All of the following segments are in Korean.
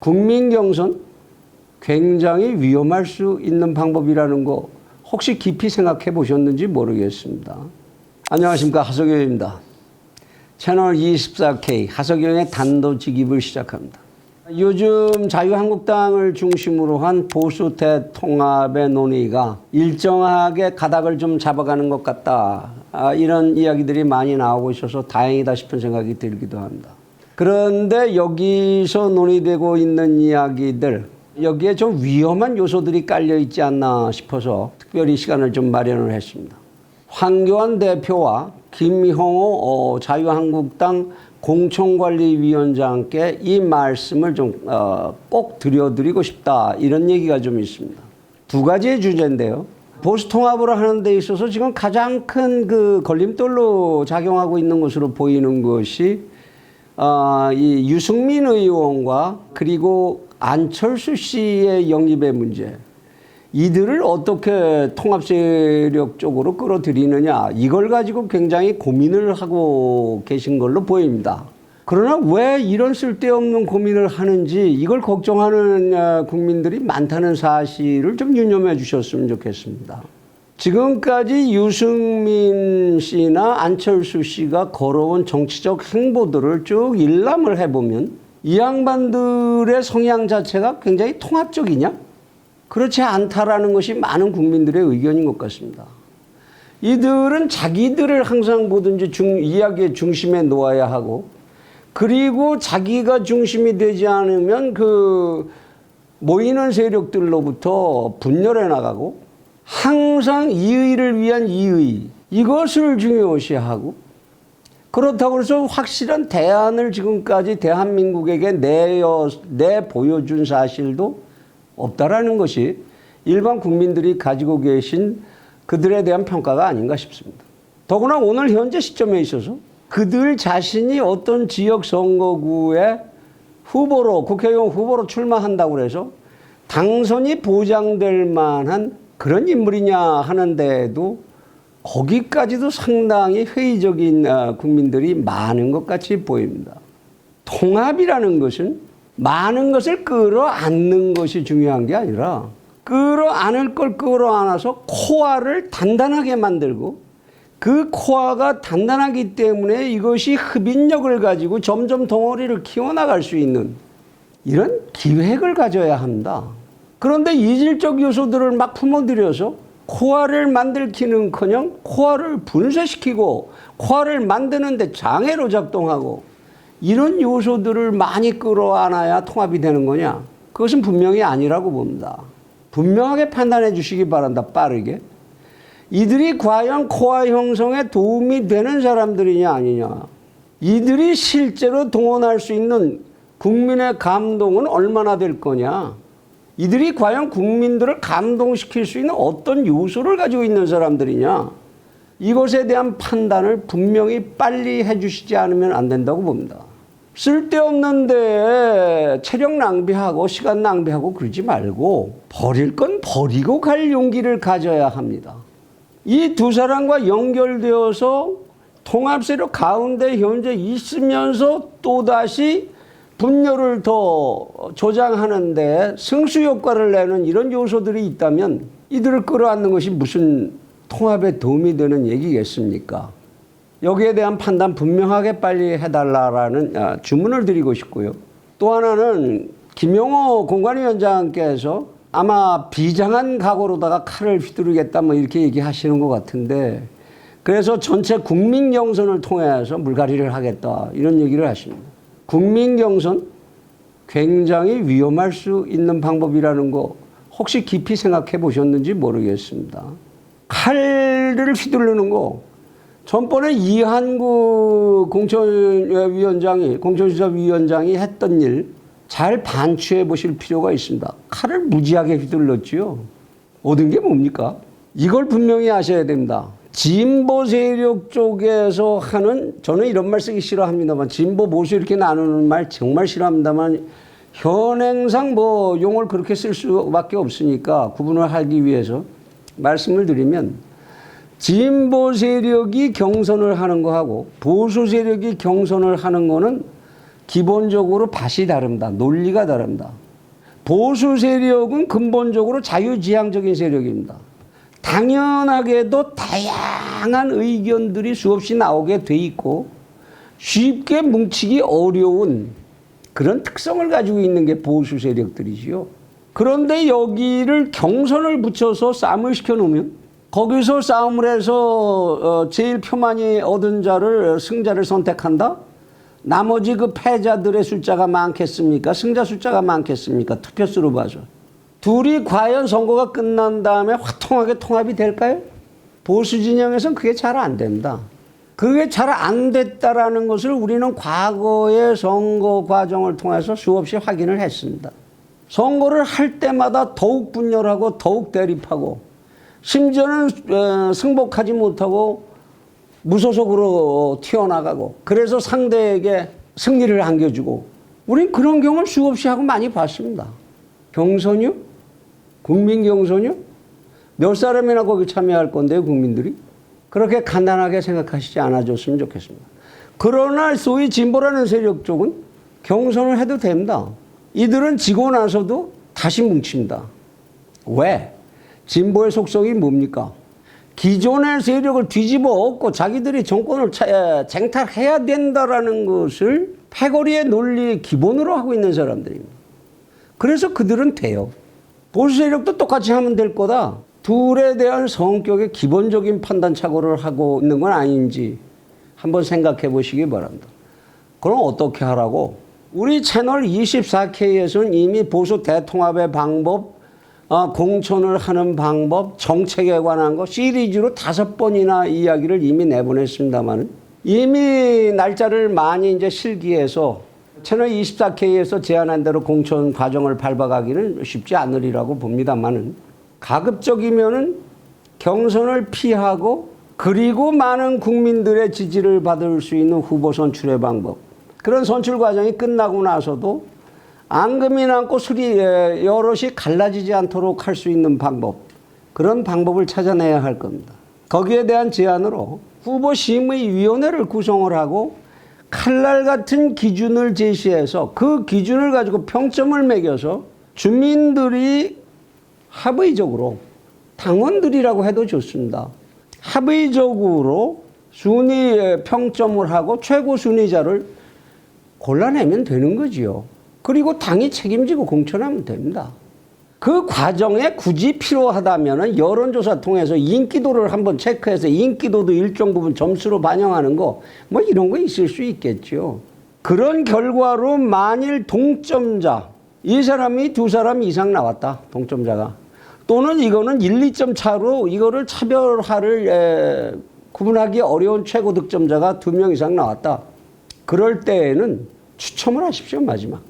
국민 경선 굉장히 위험할 수 있는 방법이라는 거 혹시 깊이 생각해 보셨는지 모르겠습니다. 안녕하십니까, 하석영입니다. 채널 24K 하석영의 단도직입을 시작합니다. 요즘 자유한국당을 중심으로 한 보수 대통합의 논의가 일정하게 가닥을 좀 잡아가는 것 같다, 이런 이야기들이 많이 나오고 있어서 다행이다 싶은 생각이 들기도 합니다. 그런데 여기서 논의되고 있는 이야기들, 여기에 좀 위험한 요소들이 깔려 있지 않나 싶어서 특별히 시간을 좀 마련을 했습니다. 황교안 대표와 김형호 자유한국당 공천관리위원장께 이 말씀을 좀 꼭 드려드리고 싶다, 이런 얘기가 좀 있습니다. 두 가지의 주제인데요. 보수 통합을 하는 데 있어서 지금 가장 큰 그 걸림돌로 작용하고 있는 것으로 보이는 것이 이 유승민 의원과 그리고 안철수 씨의 영입의 문제, 이들을 어떻게 통합 세력 쪽으로 끌어들이느냐, 이걸 가지고 굉장히 고민을 하고 계신 걸로 보입니다. 그러나 왜 이런 쓸데없는 고민을 하는지 이걸 걱정하는 국민들이 많다는 사실을 좀 유념해 주셨으면 좋겠습니다. 지금까지 유승민 씨나 안철수 씨가 걸어온 정치적 행보들을 쭉 일람을 해보면 이 양반들의 성향 자체가 굉장히 통합적이냐? 그렇지 않다라는 것이 많은 국민들의 의견인 것 같습니다. 이들은 자기들을 항상 뭐든지 이야기의 중심에 놓아야 하고, 그리고 자기가 중심이 되지 않으면 그 모이는 세력들로부터 분열해 나가고, 항상 이의를 위한 이의, 이것을 중요시하고, 그렇다고 해서 확실한 대안을 지금까지 대한민국에게 내보여준 사실도 없다라는 것이 일반 국민들이 가지고 계신 그들에 대한 평가가 아닌가 싶습니다. 더구나 오늘 현재 시점에 있어서 그들 자신이 어떤 지역 선거구에 후보로, 국회의원 후보로 출마한다고 해서 당선이 보장될 만한 그런 인물이냐 하는데도 거기까지도 상당히 회의적인 국민들이 많은 것 같이 보입니다. 통합이라는 것은 많은 것을 끌어안는 것이 중요한 게 아니라 끌어안을 걸 끌어안아서 코어를 단단하게 만들고, 그 코어가 단단하기 때문에 이것이 흡인력을 가지고 점점 덩어리를 키워나갈 수 있는 이런 기획을 가져야 합니다. 그런데 이질적 요소들을 막 품어들여서 코어를 만들기는커녕 코어를 분쇄시키고 코어를 만드는데 장애로 작동하고, 이런 요소들을 많이 끌어안아야 통합이 되는 거냐? 그것은 분명히 아니라고 봅니다. 분명하게 판단해 주시기 바란다, 빠르게. 이들이 과연 코어 형성에 도움이 되는 사람들이냐 아니냐, 이들이 실제로 동원할 수 있는 국민의 감동은 얼마나 될 거냐, 이들이 과연 국민들을 감동시킬 수 있는 어떤 요소를 가지고 있는 사람들이냐, 이것에 대한 판단을 분명히 빨리 해주시지 않으면 안 된다고 봅니다. 쓸데없는데 체력 낭비하고 시간 낭비하고 그러지 말고 버릴 건 버리고 갈 용기를 가져야 합니다. 이 두 사람과 연결되어서 통합세력 가운데 현재 있으면서 또다시 분열을 더 조장하는데 승수 효과를 내는 이런 요소들이 있다면 이들을 끌어안는 것이 무슨 통합에 도움이 되는 얘기겠습니까? 여기에 대한 판단 분명하게 빨리 해달라는 주문을 드리고 싶고요. 또 하나는 김용호 공관위원장께서 아마 비장한 각오로다가 칼을 휘두르겠다 뭐 이렇게 얘기하시는 것 같은데, 그래서 전체 국민 경선을 통해서 물갈이를 하겠다, 이런 얘기를 하십니다. 국민 경선 굉장히 위험할 수 있는 방법이라는 거 혹시 깊이 생각해 보셨는지 모르겠습니다. 칼을 휘두르는 거, 전번에 이한구 공천수사위원장이 했던 일 잘 반추해 보실 필요가 있습니다. 칼을 무지하게 휘둘렀지요. 얻은 게 뭡니까? 이걸 분명히 아셔야 됩니다. 진보 세력 쪽에서 하는, 저는 이런 말 쓰기 싫어합니다만, 진보 보수 이렇게 나누는 말 정말 싫어합니다만, 현행상 뭐 용어를 그렇게 쓸 수밖에 없으니까 구분을 하기 위해서 말씀을 드리면, 진보 세력이 경선을 하는 거하고 보수 세력이 경선을 하는 거는 기본적으로 밭이 다릅니다. 논리가 다릅니다. 보수 세력은 근본적으로 자유지향적인 세력입니다. 당연하게도 다양한 의견들이 수없이 나오게 돼 있고 쉽게 뭉치기 어려운 그런 특성을 가지고 있는 게 보수 세력들이지요. 그런데 여기를 경선을 붙여서 싸움을 시켜놓으면 거기서 싸움을 해서 제일 표 많이 얻은 자를 승자를 선택한다? 나머지 그 패자들의 숫자가 많겠습니까? 승자 숫자가 많겠습니까? 투표수로 봐서. 둘이 과연 선거가 끝난 다음에 화통하게 통합이 될까요? 보수 진영에서는 그게 잘 안 됩니다. 그게 잘 안 됐다라는 것을 우리는 과거의 선거 과정을 통해서 수없이 확인을 했습니다. 선거를 할 때마다 더욱 분열하고 더욱 대립하고 심지어는 승복하지 못하고 무소속으로 튀어나가고 그래서 상대에게 승리를 안겨주고 우린 그런 경우를 수없이 하고 많이 봤습니다. 경선이요? 국민 경선이요? 몇 사람이나 거기 참여할 건데요, 국민들이? 그렇게 간단하게 생각하시지 않아줬으면 좋겠습니다. 그러나 소위 진보라는 세력 쪽은 경선을 해도 됩니다. 이들은 지고 나서도 다시 뭉칩니다. 왜? 진보의 속성이 뭡니까? 기존의 세력을 뒤집어 엎고 자기들이 정권을 쟁탈해야 된다라는 것을 패거리의 논리의 기본으로 하고 있는 사람들입니다. 그래서 그들은 돼요. 보수 세력도 똑같이 하면 될 거다. 둘에 대한 성격의 기본적인 판단 착오를 하고 있는 건 아닌지 한번 생각해 보시기 바랍니다. 그럼 어떻게 하라고? 우리 채널 24K에서는 이미 보수 대통합의 방법, 공천을 하는 방법, 정책에 관한 거 시리즈로 5번이나 이야기를 이미 내보냈습니다만 이미 날짜를 많이 이제 실기해서 채널 24K에서 제안한 대로 공천 과정을 밟아가기는 쉽지 않으리라고 봅니다만은 가급적이면은 경선을 피하고 그리고 많은 국민들의 지지를 받을 수 있는 후보 선출의 방법. 그런 선출 과정이 끝나고 나서도 앙금이 남고 술이 여럿이 갈라지지 않도록 할 수 있는 방법. 그런 방법을 찾아내야 할 겁니다. 거기에 대한 제안으로 후보 심의위원회를 구성을 하고 칼날 같은 기준을 제시해서 그 기준을 가지고 평점을 매겨서 주민들이 합의적으로 당원들이라고 해도 좋습니다. 합의적으로 순위 평점을 하고 최고 순위자를 골라내면 되는 거지요. 그리고 당이 책임지고 공천하면 됩니다. 그 과정에 굳이 필요하다면 여론조사 통해서 인기도를 한번 체크해서 인기도도 일정 부분 점수로 반영하는 거 뭐 이런 거 있을 수 있겠죠. 그런 결과로 만일 동점자 이 사람이 2사람 이상 나왔다. 동점자가. 또는 이거는 1, 2점 차로 이거를 차별화를 구분하기 어려운 최고 득점자가 2명 이상 나왔다. 그럴 때에는 추첨을 하십시오. 마지막.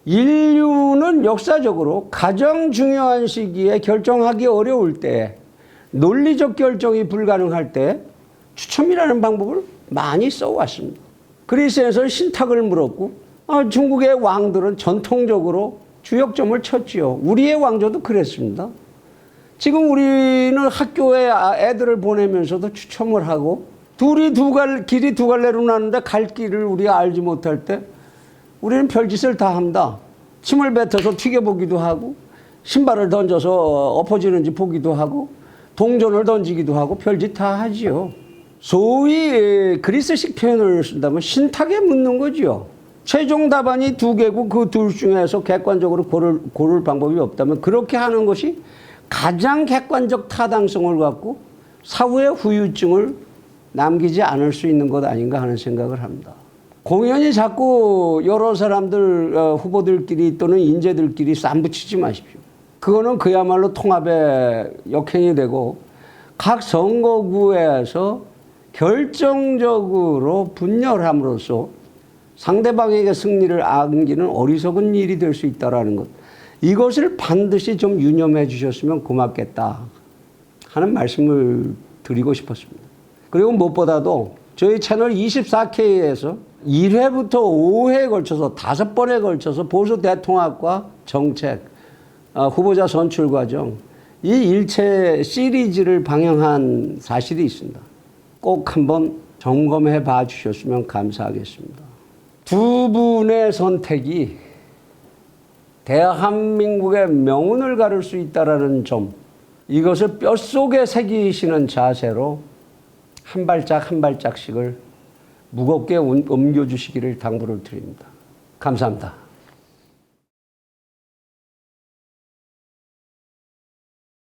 인류는 역사적으로 가장 중요한 시기에 결정하기 어려울 때 논리적 결정이 불가능할 때 추첨이라는 방법을 많이 써왔습니다. 그리스에서 신탁을 물었고 중국의 왕들은 전통적으로 주역점을 쳤지요. 우리의 왕조도 그랬습니다. 지금 우리는 학교에 애들을 보내면서도 추첨을 하고 길이 두 갈래로 나는데 갈 길을 우리가 알지 못할 때 우리는 별짓을 다 합니다. 침을 뱉어서 튀겨보기도 하고 신발을 던져서 엎어지는지 보기도 하고 동전을 던지기도 하고 별짓 다 하지요. 소위 그리스식 표현을 쓴다면 신탁에 묻는 거지요. 최종 답안이 2개고 그 둘 중에서 객관적으로 고를 방법이 없다면 그렇게 하는 것이 가장 객관적 타당성을 갖고 사후의 후유증을 남기지 않을 수 있는 것 아닌가 하는 생각을 합니다. 공연히 자꾸 여러 사람들 후보들끼리 또는 인재들끼리 쌈 붙이지 마십시오. 그거는 그야말로 통합의 역행이 되고 각 선거구에서 결정적으로 분열함으로써 상대방에게 승리를 안기는 어리석은 일이 될 수 있다는 것. 이것을 반드시 좀 유념해 주셨으면 고맙겠다 하는 말씀을 드리고 싶었습니다. 그리고 무엇보다도 저희 채널 24K에서 1회부터 5회에 걸쳐서 5번에 걸쳐서 보수 대통합과 정책, 후보자 선출 과정 이 일체 시리즈를 방영한 사실이 있습니다. 꼭 한번 점검해 봐 주셨으면 감사하겠습니다. 두 분의 선택이 대한민국의 명운을 가를 수 있다는 점, 이것을 뼛속에 새기시는 자세로 한 발짝 한 발짝씩을 무겁게 옮겨주시기를 당부를 드립니다. 감사합니다.